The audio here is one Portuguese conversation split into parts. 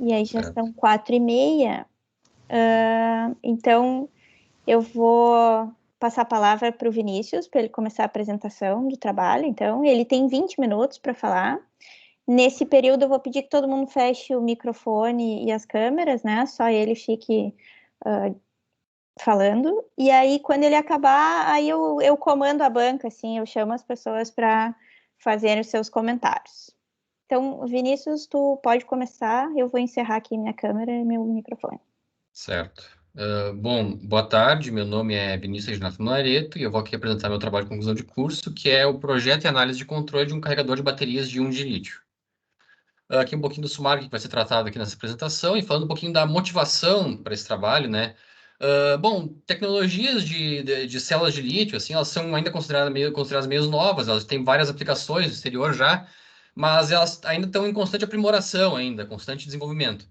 E aí já Certo. são 4h30. Então, eu vou passar a palavra para o Vinícius, para ele começar a apresentação do trabalho. Então, ele tem 20 minutos para falar. Nesse período, eu vou pedir que todo mundo feche o microfone e as câmeras, né? Só ele fique falando. E aí, quando ele acabar, aí eu comando a banca, assim, eu chamo as pessoas para fazerem os seus comentários. Então, Vinícius, tu pode começar. Eu vou encerrar aqui minha câmera e meu microfone. Certo. Bom, boa tarde, meu nome é Vinícius Renato Nareto e eu vou aqui apresentar meu trabalho de conclusão de curso, que é o projeto e análise de controle de um carregador de baterias de íon de lítio. Aqui um pouquinho do sumário que vai ser tratado aqui nessa apresentação e falando um pouquinho da motivação para esse trabalho, né? Bom, tecnologias de células de lítio, assim, elas são ainda consideradas meio novas, elas têm várias aplicações no exterior já, mas elas ainda estão em constante aprimoração ainda, constante desenvolvimento.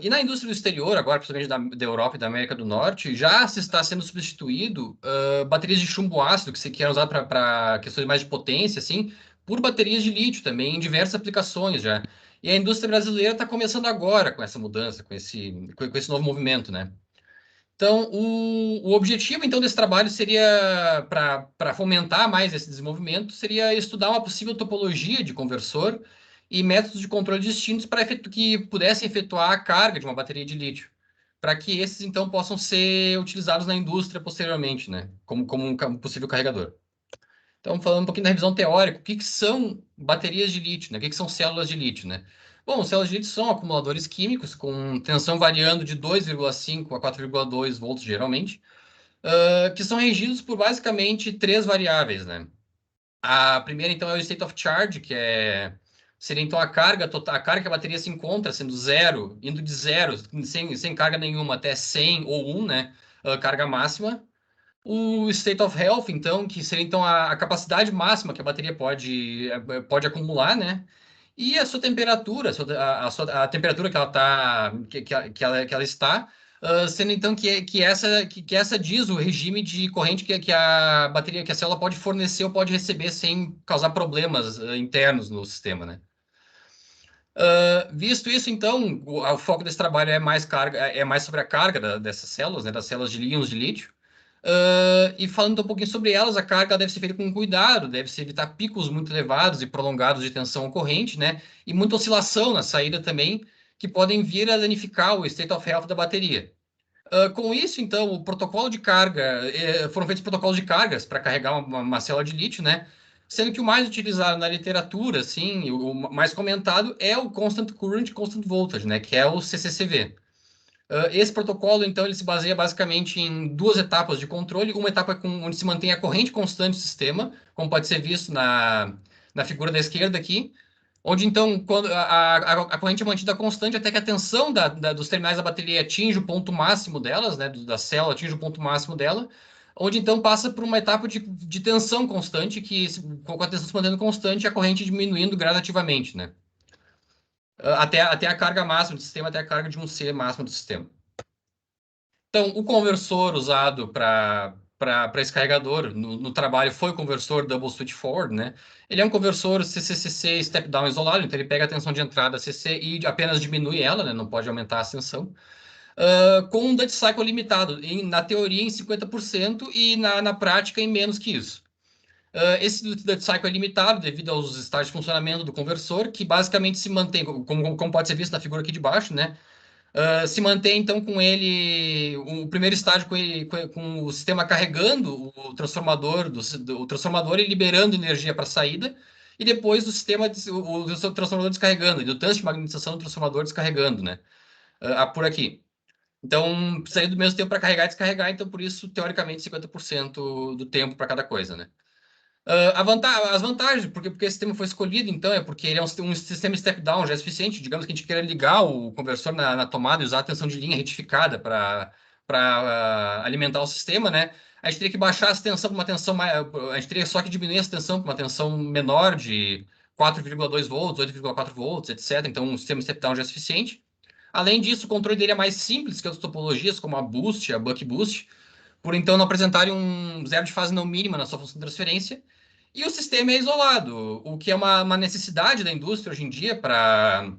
E na indústria do exterior, agora principalmente da Europa e da América do Norte, já se está sendo substituído baterias de chumbo ácido, que eram usadas para questões mais de potência, assim, por baterias de lítio também, em diversas aplicações já. E a indústria brasileira está começando agora com essa mudança, com esse novo movimento, né? Então, o objetivo, então, desse trabalho seria, para fomentar mais esse desenvolvimento, seria estudar uma possível topologia de conversor e métodos de controle distintos para que pudessem efetuar a carga de uma bateria de lítio, para que esses, então, possam ser utilizados na indústria posteriormente, né? Como um possível carregador. Então, falando um pouquinho da revisão teórica, o que são baterias de lítio, né? O que são células de lítio, né? Bom, células de lítio são acumuladores químicos com tensão variando de 2,5 a 4,2 volts, geralmente, que são regidos por basicamente três variáveis, né? A primeira, então, é o state of charge, seria então a carga total, a carga que a bateria se encontra, sendo zero, indo de zero, sem carga nenhuma, até 100 ou 1, né? Carga máxima. O state of health, então, que seria então a capacidade máxima que a bateria pode acumular, né? E a sua temperatura, a temperatura que ela tá, que ela está, sendo então que essa diz o regime de corrente que a bateria, que a célula pode fornecer ou pode receber sem causar problemas internos no sistema, né? Visto isso, então, o foco desse trabalho é mais sobre a carga dessas células, né, das células de íons de lítio. E falando um pouquinho sobre elas, a carga deve ser feita com cuidado, deve-se evitar picos muito elevados e prolongados de tensão ocorrente, né? E muita oscilação na saída também, que podem vir a danificar o state of health da bateria. Com isso, então, o protocolo de carga, foram feitos protocolos de cargas para carregar uma célula de lítio, né? Sendo que o mais utilizado na literatura, assim, o mais comentado é o Constant Current, Constant Voltage, né? Que é o CCCV. Esse protocolo, então, ele se baseia basicamente em duas etapas de controle. Uma etapa onde se mantém a corrente constante do sistema, como pode ser visto na figura da esquerda aqui, onde, então, quando a corrente é mantida constante até que a tensão dos terminais da bateria atinge o ponto máximo delas, né, da célula atinge o ponto máximo dela, onde, então, passa por uma etapa de tensão constante, com a tensão se mantendo constante e a corrente diminuindo gradativamente, né? Até a carga máxima do sistema, até a carga de 1C máxima do sistema. Então, o conversor usado para esse carregador no trabalho foi o conversor Double Switch Forward, né? Ele é um conversor CCCC step down isolado, então ele pega a tensão de entrada CC e apenas diminui ela, né? Não pode aumentar a tensão. Com um duty cycle limitado, na teoria em 50% e na prática em menos que isso. Esse duty cycle é limitado devido aos estágios de funcionamento do conversor, que basicamente se mantém, como pode ser visto na figura aqui de baixo, né? Se mantém então com ele o primeiro estágio com o sistema carregando o transformador e liberando energia para a saída, e depois o transformador descarregando, e o teste de magnetização do transformador descarregando, né? Por aqui. Então, precisaria do mesmo tempo para carregar e descarregar, então por isso, teoricamente, 50% do tempo para cada coisa, né? As vantagens, porque esse sistema foi escolhido, então, é porque ele é um sistema step-down, já é suficiente. Digamos que a gente queira ligar o conversor na tomada e usar a tensão de linha retificada para alimentar o sistema, né? A gente teria que baixar essa tensão para uma tensão mais. A gente teria só que diminuir essa tensão para uma tensão menor de 4,2 volts, 8,4 volts, etc. Então, um sistema step-down já é suficiente. Além disso, o controle dele é mais simples que as topologias, como a Boost, a Buck Boost, por então não apresentarem um zero de fase não mínima na sua função de transferência. E o sistema é isolado, o que é uma necessidade da indústria hoje em dia para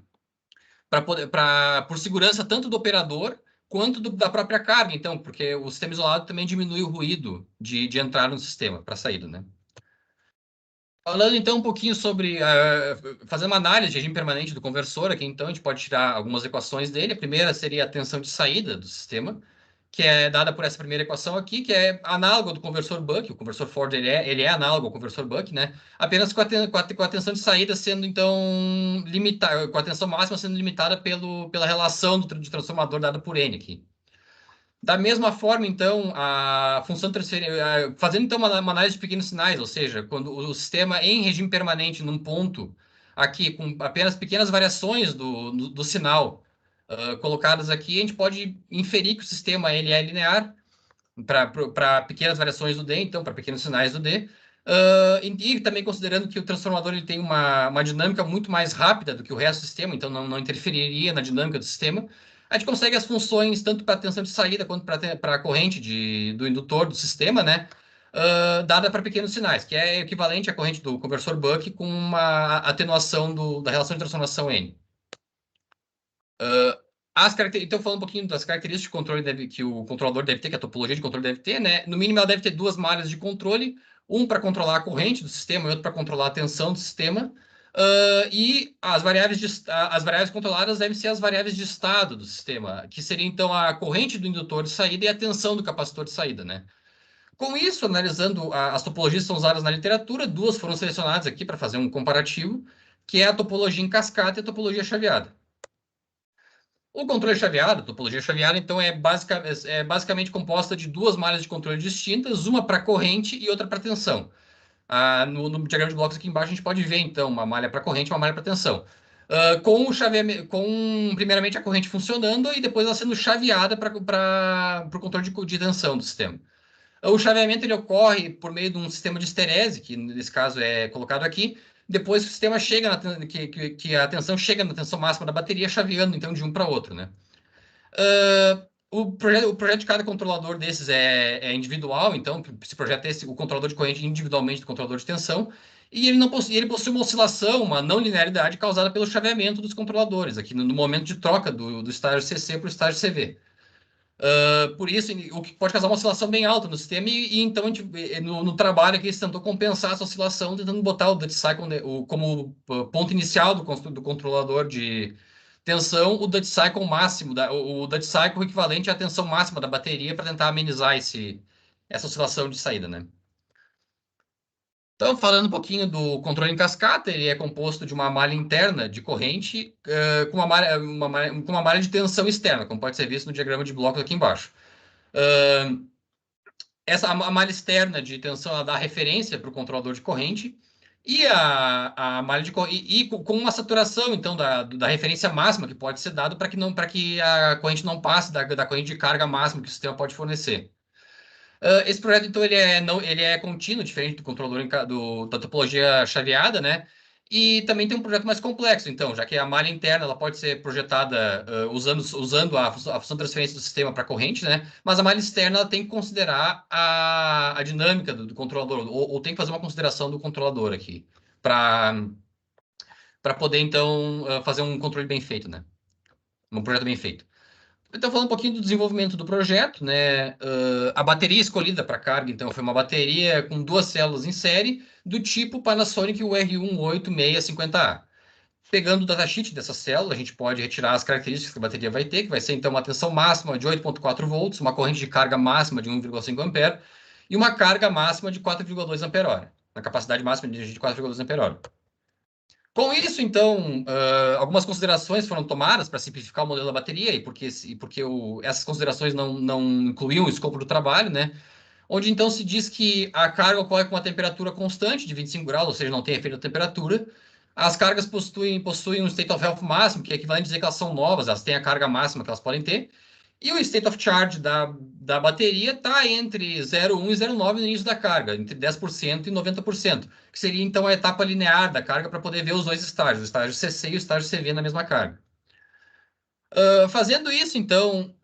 por segurança tanto do operador quanto da própria carga, então, porque o sistema isolado também diminui o ruído de entrar no sistema para saída, né? Falando então um pouquinho sobre fazendo uma análise de regime permanente do conversor aqui, então a gente pode tirar algumas equações dele. A primeira seria a tensão de saída do sistema, que é dada por essa primeira equação aqui, que é análogo do conversor Buck. O conversor Ford ele é análogo ao conversor Buck, né? Apenas com a tensão de saída sendo então limitada, com a tensão máxima sendo limitada pela relação de transformador dada por N aqui. Da mesma forma, então, a função transferência, fazendo então uma análise de pequenos sinais, ou seja, quando o sistema em regime permanente num ponto, aqui com apenas pequenas variações do sinal colocadas aqui, a gente pode inferir que o sistema ele é linear para pequenas variações do D, então, para pequenos sinais do D. E também considerando que o transformador ele tem uma dinâmica muito mais rápida do que o resto do sistema, então não interferiria na dinâmica do sistema. A gente consegue as funções tanto para a tensão de saída quanto para a corrente do indutor do sistema, né? Dada para pequenos sinais, que é equivalente à corrente do conversor Buck com uma atenuação da relação de transformação N. Então, falando um pouquinho das características de controle que o controlador deve ter, que a topologia de controle deve ter, né? No mínimo, ela deve ter duas malhas de controle, um para controlar a corrente do sistema e outro para controlar a tensão do sistema. E as variáveis controladas devem ser as variáveis de estado do sistema, que seria então a corrente do indutor de saída e a tensão do capacitor de saída, né? Com isso, analisando as topologias que são usadas na literatura, duas foram selecionadas aqui para fazer um comparativo, que é a topologia em cascata e a topologia chaveada. O controle chaveado, a topologia chaveada, então, é basicamente composta de duas malhas de controle distintas, uma para corrente e outra para tensão. No diagrama de blocos aqui embaixo, a gente pode ver, então, uma malha para corrente e uma malha para tensão. Primeiramente, a corrente funcionando e depois ela sendo chaveada para o controle de tensão do sistema. O chaveamento ele ocorre por meio de um sistema de esterese, que nesse caso é colocado aqui, depois que o sistema chega que a tensão chega na tensão máxima da bateria, chaveando então de um para outro, né? O projeto de cada controlador desses é individual, então se projeta o controlador de corrente individualmente do controlador de tensão, e ele possui uma oscilação, uma não linearidade causada pelo chaveamento dos controladores, aqui no momento de troca do estágio CC para o estágio CV. Por isso, o que pode causar uma oscilação bem alta no sistema, e então no trabalho aqui, se tentou compensar essa oscilação, tentando botar o duty cycle como ponto inicial do controlador de tensão, o duty cycle máximo, o duty cycle equivalente à tensão máxima da bateria para tentar amenizar essa oscilação de saída, né? Então, falando um pouquinho do controle em cascata, ele é composto de uma malha interna de corrente com uma malha de tensão externa, como pode ser visto no diagrama de blocos aqui embaixo. A malha externa de tensão ela dá referência para o controlador de corrente e a malha de corrente com uma saturação então da referência máxima que pode ser dado para que a corrente não passe da corrente de carga máxima que o sistema pode fornecer. Esse projeto, então, ele é contínuo, diferente do controlador da topologia chaveada, né? E também tem um projeto mais complexo, então, já que a malha interna ela pode ser projetada usando a função de transferência do sistema para corrente, né? Mas a malha externa ela tem que considerar a dinâmica do controlador, ou tem que fazer uma consideração do controlador aqui, para poder, então, fazer um controle bem feito, né? Um projeto bem feito. Então, falando um pouquinho do desenvolvimento do projeto, né? A bateria escolhida para carga, então, foi uma bateria com duas células em série, do tipo Panasonic UR18650A. Pegando o datasheet dessa célula, a gente pode retirar as características que a bateria vai ter, que vai ser, então, uma tensão máxima de 8,4 volts, uma corrente de carga máxima de 1,5 ampere e uma carga máxima de 4,2 ampere-hora, na capacidade máxima de 4,2 ampere-hora. Com isso, então, algumas considerações foram tomadas para simplificar o modelo da bateria, e porque essas considerações não incluíam o escopo do trabalho, né? Onde então se diz que a carga ocorre com uma temperatura constante de 25 graus, ou seja, não tem efeito da temperatura. As cargas possuem um state of health máximo, que é equivalente a dizer que elas são novas, elas têm a carga máxima que elas podem ter. E o state of charge da bateria está entre 0,1 e 0,9 no início da carga, entre 10% e 90%, que seria então a etapa linear da carga para poder ver os dois estágios, o estágio CC e o estágio CV na mesma carga. Fazendo isso, então,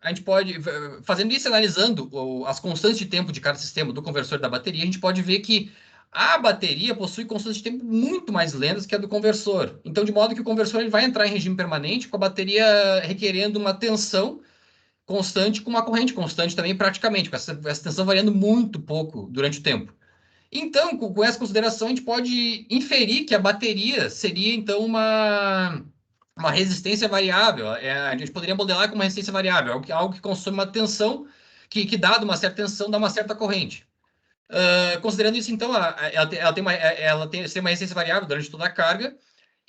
fazendo isso analisando as constantes de tempo de cada sistema do conversor da bateria, a gente pode ver que A bateria possui constantes de tempo muito mais lentas que a do conversor. Então, de modo que o conversor ele vai entrar em regime permanente com a bateria requerendo uma tensão constante com uma corrente constante também, praticamente, com essa tensão variando muito pouco durante o tempo. Então, com essa consideração, a gente pode inferir que a bateria seria, então, uma resistência variável. A gente poderia modelar como uma resistência variável, algo que consome uma tensão, dado uma certa tensão, dá uma certa corrente. Considerando isso, então, seria uma resistência variável durante toda a carga,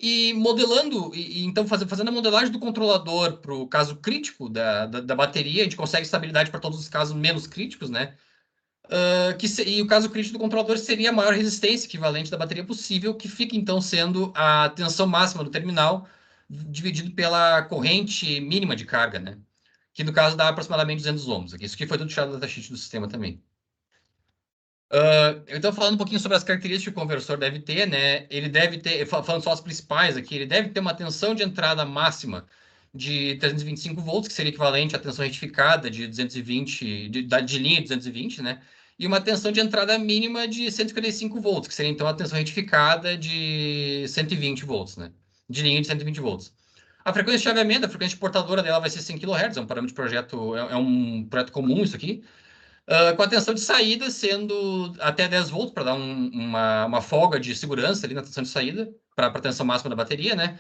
e modelando, então, fazendo a modelagem do controlador para o caso crítico da bateria, a gente consegue estabilidade para todos os casos menos críticos, né? E o caso crítico do controlador seria a maior resistência equivalente da bateria possível, que fica então sendo a tensão máxima do terminal dividido pela corrente mínima de carga, né? Que no caso dá aproximadamente 200 ohms. Isso aqui foi tudo tirado da datasheet do sistema também. Então, falando um pouquinho sobre as características que o conversor deve ter, né? Ele deve ter, falando só as principais aqui, ele deve ter uma tensão de entrada máxima de 325 volts, que seria equivalente à tensão retificada de 220, de linha de 220, né? E uma tensão de entrada mínima de 155 volts, que seria então a tensão retificada de 120 volts, né? De linha de 120 volts. A frequência de chaveamento, a frequência portadora dela vai ser 100 kHz, é um parâmetro de projeto, é um projeto comum isso aqui. Com a tensão de saída sendo até 10 volts, para dar uma folga de segurança ali na tensão de saída, para a tensão máxima da bateria, né?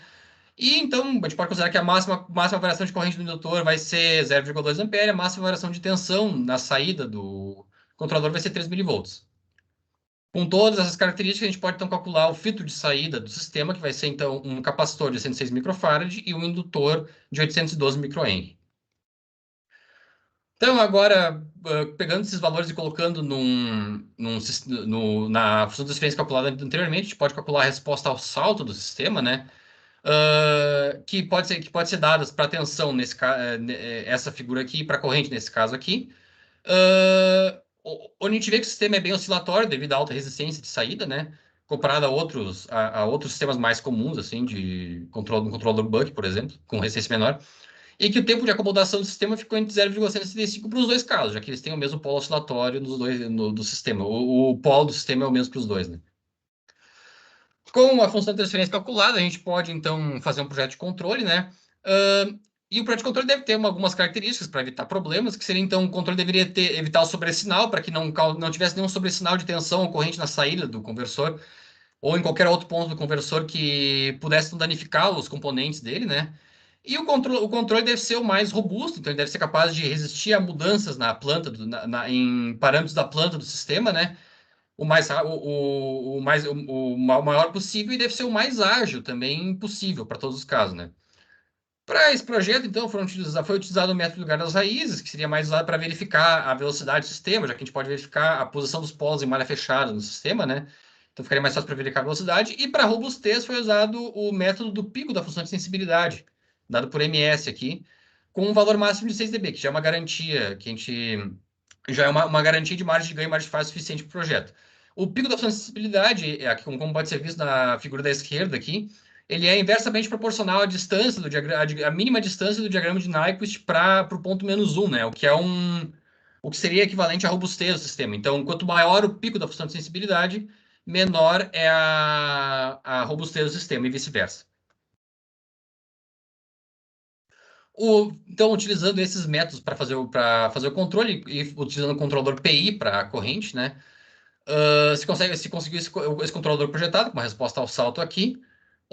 E então, a gente pode considerar que a máxima variação de corrente do indutor vai ser 0,2 ampere, a máxima variação de tensão na saída do controlador vai ser 3 milivolts. Com todas essas características, a gente pode então calcular o filtro de saída do sistema, que vai ser então um capacitor de 106 microfarad e um indutor de 812 microhenry. Então, agora, pegando esses valores e colocando na função de transferência calculada anteriormente, a gente pode calcular a resposta ao salto do sistema, né? Que pode ser dadas para tensão, essa figura aqui, para corrente, nesse caso aqui. Onde a gente vê que o sistema é bem oscilatório devido à alta resistência de saída, né? Comparado a outros sistemas mais comuns, assim, de controle, um controlador buck, por exemplo, com resistência menor. E que o tempo de acomodação do sistema ficou entre 0,165 para os dois casos, já que eles têm o mesmo polo oscilatório do sistema. O polo do sistema é o mesmo para os dois, né? Com a função de transferência calculada, a gente pode, então, fazer um projeto de controle, né? E o projeto de controle deve ter algumas características para evitar problemas, que seria, então, o controle deveria evitar o sobressinal, para que não tivesse nenhum sobressinal de tensão ocorrente na saída do conversor, ou em qualquer outro ponto do conversor que pudesse danificar os componentes dele, né? E o controle deve ser o mais robusto, então ele deve ser capaz de resistir a mudanças na planta, em parâmetros da planta do sistema, né? O maior possível, e deve ser o mais ágil também possível para todos os casos, né? Para esse projeto, então, foi utilizado o método lugar das raízes, que seria mais usado para verificar a velocidade do sistema, já que a gente pode verificar a posição dos polos em malha fechada no sistema, né? Então ficaria mais fácil para verificar a velocidade. E para robustez foi usado o método do pico da função de sensibilidade, dado por MS aqui, com um valor máximo de 6 dB, que já é uma garantia, que a gente já é uma garantia de margem de ganho e margem de falha suficiente para o projeto. O pico da função de sensibilidade, como pode ser visto na figura da esquerda aqui, ele é inversamente proporcional à distância a mínima distância do diagrama de Nyquist para o ponto -1, né? O que seria equivalente à robustez do sistema. Então, quanto maior o pico da função de sensibilidade, menor é a robustez do sistema e vice-versa. Então, utilizando esses métodos para fazer o controle e utilizando o controlador PI para a corrente, né? Se conseguiu esse controlador projetado, com uma resposta ao salto aqui,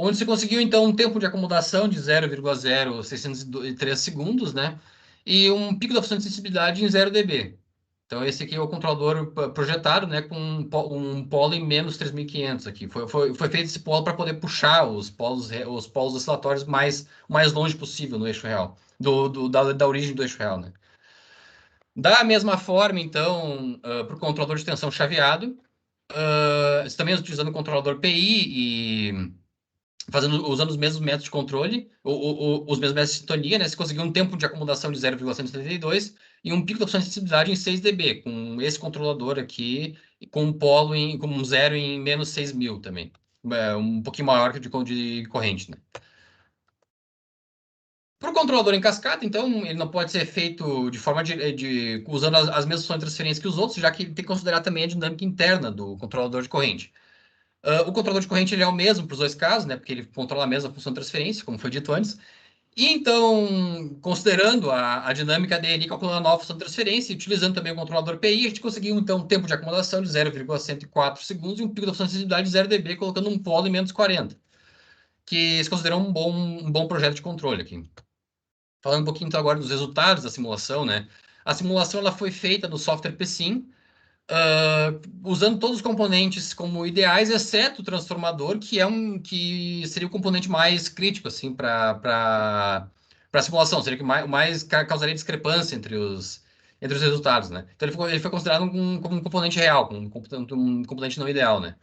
onde se conseguiu, então, um tempo de acomodação de 0,0603 segundos, né? E um pico da função de sensibilidade em 0 dB. Então, esse aqui é o controlador projetado, né? Com um polo em menos 3.500 aqui. Foi feito esse polo para poder puxar os polos oscilatórios mais longe possível no eixo real, da origem do eixo real, né? Da mesma forma, então, para o controlador de tensão chaveado, também utilizando o controlador PI e usando os mesmos métodos de controle, os mesmos métodos de sintonia, né? Você conseguiu um tempo de acomodação de 0,172 e um pico de opção de sensibilidade em 6 dB, com esse controlador aqui, com um polo com um zero em menos 6.000 também. Um pouquinho maior que de corrente, né? Para o controlador em cascata, então, ele não pode ser feito de forma usando as mesmas funções de transferência que os outros, já que tem que considerar também a dinâmica interna do controlador de corrente. O controlador de corrente ele é o mesmo para os dois casos, né? Porque ele controla a mesma função de transferência, como foi dito antes. E então, considerando a dinâmica dele, calculando a nova função de transferência e utilizando também o controlador PI, a gente conseguiu então um tempo de acumulação de 0,104 segundos e um pico da função de sensibilidade de 0 dB, colocando um polo em menos 40, que se considera um bom projeto de controle aqui. Falando um pouquinho então agora dos resultados da simulação, né? A simulação ela foi feita no software PSIM, usando todos os componentes como ideais, exceto o transformador, que seria o componente mais crítico assim para a simulação, seria o que mais causaria discrepância entre os resultados, né? Então ele foi considerado como um componente real, como um componente não ideal, né?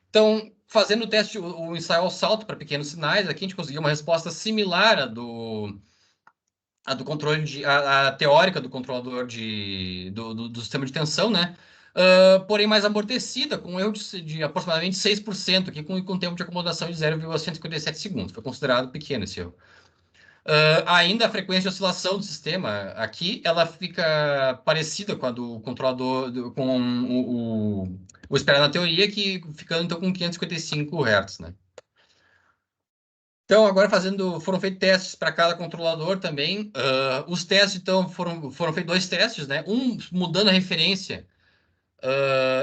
Então, fazendo o teste, o ensaio ao salto para pequenos sinais, aqui a gente conseguiu uma resposta similar do controle a teórica do controlador do sistema de tensão, né? Porém mais amortecida, com um erro de aproximadamente 6% aqui, com tempo de acomodação de 0,157 segundos. Foi considerado pequeno esse erro. Ainda a frequência de oscilação do sistema aqui, ela fica parecida com a do controlador, com o esperado na teoria, que ficando então com 555 Hz, né? Então, agora foram feitos testes para cada controlador também. Os testes, então, foram feitos dois testes, né? Um mudando a referência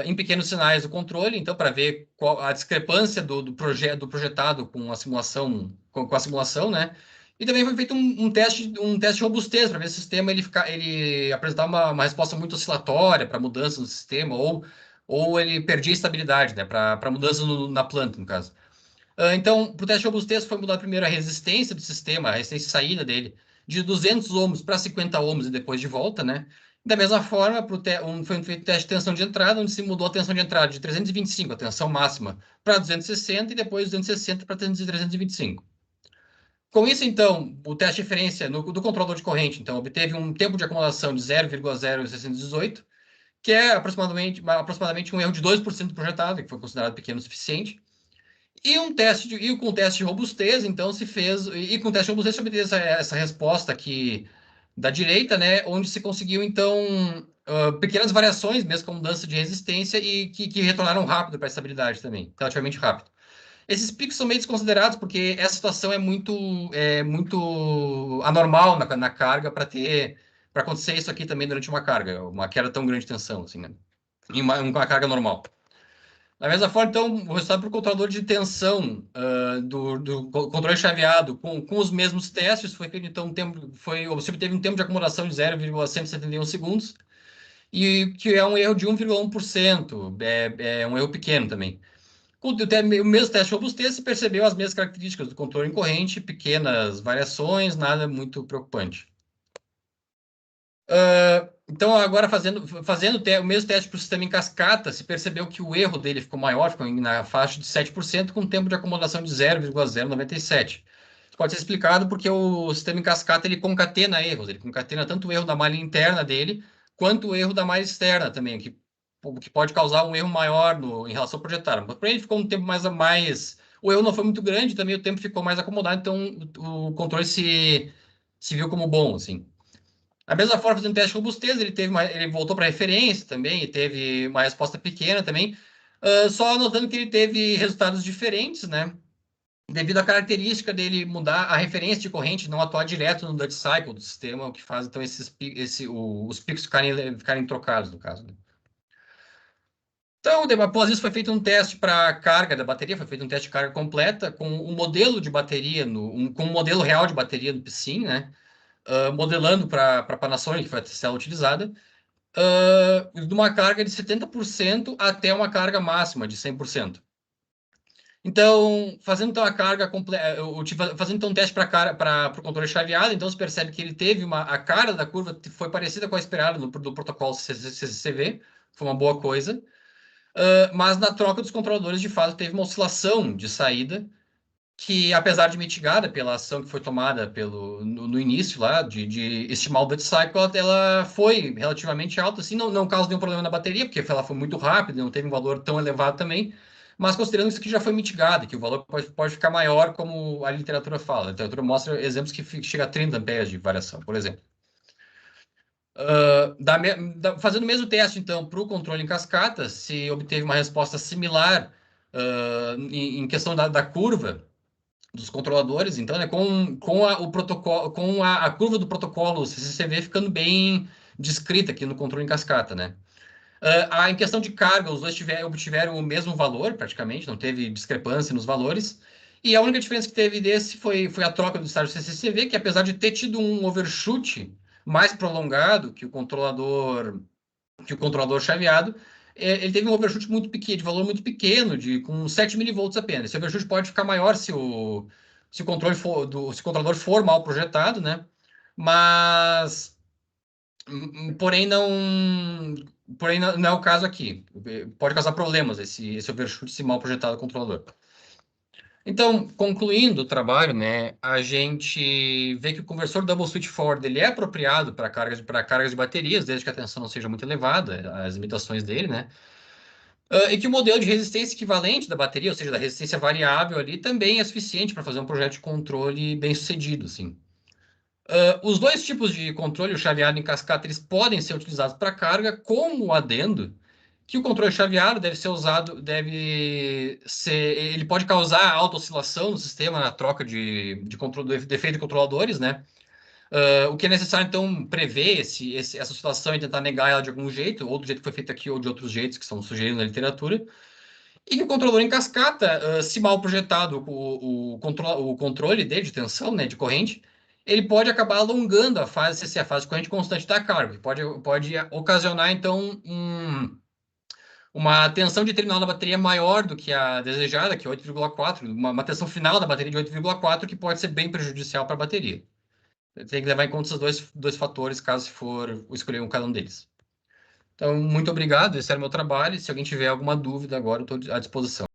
em pequenos sinais do controle, então, para ver qual a discrepância do projetado com a simulação, né? E também foi feito um teste de robustez para ver se o sistema ele apresentava uma resposta muito oscilatória para mudanças no sistema, ou ele perdia estabilidade, né? Para mudanças na planta, no caso. Então, para o teste de robustez, foi mudar primeiro a resistência do sistema, a resistência de saída dele, de 200 ohms para 50 ohms e depois de volta, né? Da mesma forma, foi feito teste de tensão de entrada, onde se mudou a tensão de entrada de 325, a tensão máxima, para 260 e depois 260 para 325. Com isso, então, o teste de referência do controlador de corrente, então, obteve um tempo de acumulação de 0,0618, que é aproximadamente um erro de 2% projetado, que foi considerado pequeno o suficiente. E com o teste de robustez, então se fez, e com o teste de robustez se obteve essa resposta aqui da direita, né, onde se conseguiu então pequenas variações, mesmo com mudança de resistência, e que retornaram rápido para a estabilidade também, relativamente rápido. Esses picos são meio desconsiderados porque essa situação é muito anormal na carga para acontecer isso aqui também durante uma carga, uma queda tão grande de tensão, assim, né, em uma carga normal. Da mesma forma, então, o resultado para o controlador de tensão do controle chaveado com os mesmos testes foi feito, então, você obteve um tempo de acomodação de 0,171 segundos, e que é um erro de 1,1%, é um erro pequeno também. Com o mesmo teste de robustez, se percebeu as mesmas características do controle em corrente, pequenas variações, nada muito preocupante. Então, agora fazendo o mesmo teste para o sistema em cascata, se percebeu que o erro dele ficou maior, ficou na faixa de 7%, com um tempo de acomodação de 0,097. Isso pode ser explicado porque o sistema em cascata ele concatena erros, ele concatena tanto o erro da malha interna dele, quanto o erro da malha externa também, que pode causar um erro maior em relação ao projetado. Mas para ele ficou um tempo mais. O erro não foi muito grande, também o tempo ficou mais acomodado, então o controle se viu como bom, assim. Da mesma forma, fazendo teste de robustez, ele voltou para referência também, e teve uma resposta pequena também, só notando que ele teve resultados diferentes, né? Devido à característica dele mudar a referência de corrente, não atuar direto no Dutch cycle do sistema, o que faz então os picos ficarem trocados, no caso, né? Então, após isso, foi feito um teste para carga da bateria, foi feito um teste de carga completa com um modelo de bateria, com um modelo real de bateria do PSIM, né? Modelando para a Panasonic, que foi a célula utilizada, de uma carga de 70% até uma carga máxima de 100%. Então, fazendo então a carga completa, fazendo então um teste para o controle chaveado, então se percebe que ele teve a cara da curva foi parecida com a esperada do protocolo CCV, foi uma boa coisa, mas na troca dos controladores, de fato, teve uma oscilação de saída que, apesar de mitigada pela ação que foi tomada no início lá, de estimar o Dutch Cycle, ela foi relativamente alta, assim, não causa nenhum problema na bateria, porque ela foi muito rápida, não teve um valor tão elevado também, mas considerando isso que já foi mitigado, que o valor pode ficar maior, como a literatura fala. A literatura mostra exemplos que chega a 30 amperes de variação, por exemplo. Fazendo o mesmo teste, então, para o controle em cascata, se obteve uma resposta similar em questão da curva dos controladores, então, né, o protocolo, com a curva do protocolo CCCV ficando bem descrita aqui no controle em cascata, né? Em questão de carga, os dois obtiveram o mesmo valor, praticamente, não teve discrepância nos valores. E a única diferença que teve desse foi a troca do estágio CCCV, que apesar de ter tido um overshoot mais prolongado que o controlador chaveado, ele teve um overshoot muito pequeno, de valor muito pequeno, com 7 milivolts apenas. Esse overshoot pode ficar maior se o controlador for mal projetado, né? Mas, porém não é o caso aqui. Pode causar problemas esse overshoot se mal projetado o controlador. Então, concluindo o trabalho, né, a gente vê que o conversor double switch forward ele é apropriado para cargas de baterias, desde que a tensão não seja muito elevada, as limitações dele, né? E que o modelo de resistência equivalente da bateria, ou seja, da resistência variável ali, também é suficiente para fazer um projeto de controle bem sucedido, assim. Os dois tipos de controle, o chaveado e o cascata, eles podem ser utilizados para carga, como adendo que o controle chaveado ele pode causar alta oscilação no sistema na troca de controle, de efeito de controladores, né? O que é necessário, então, prever essa oscilação e tentar negar ela de algum jeito, ou do jeito que foi feito aqui, ou de outros jeitos que são sugeridos na literatura. E que o controlador em cascata, se mal projetado o controle dele de tensão, né, de corrente, ele pode acabar alongando a fase CC, a fase de corrente constante da carga, que pode ocasionar, então, uma tensão de terminal da bateria maior do que a desejada, que é 8,4, uma tensão final da bateria de 8,4, que pode ser bem prejudicial para a bateria. Tem que levar em conta esses dois fatores, caso for escolher cada um deles. Então, muito obrigado, esse era o meu trabalho. Se alguém tiver alguma dúvida agora, eu estou à disposição.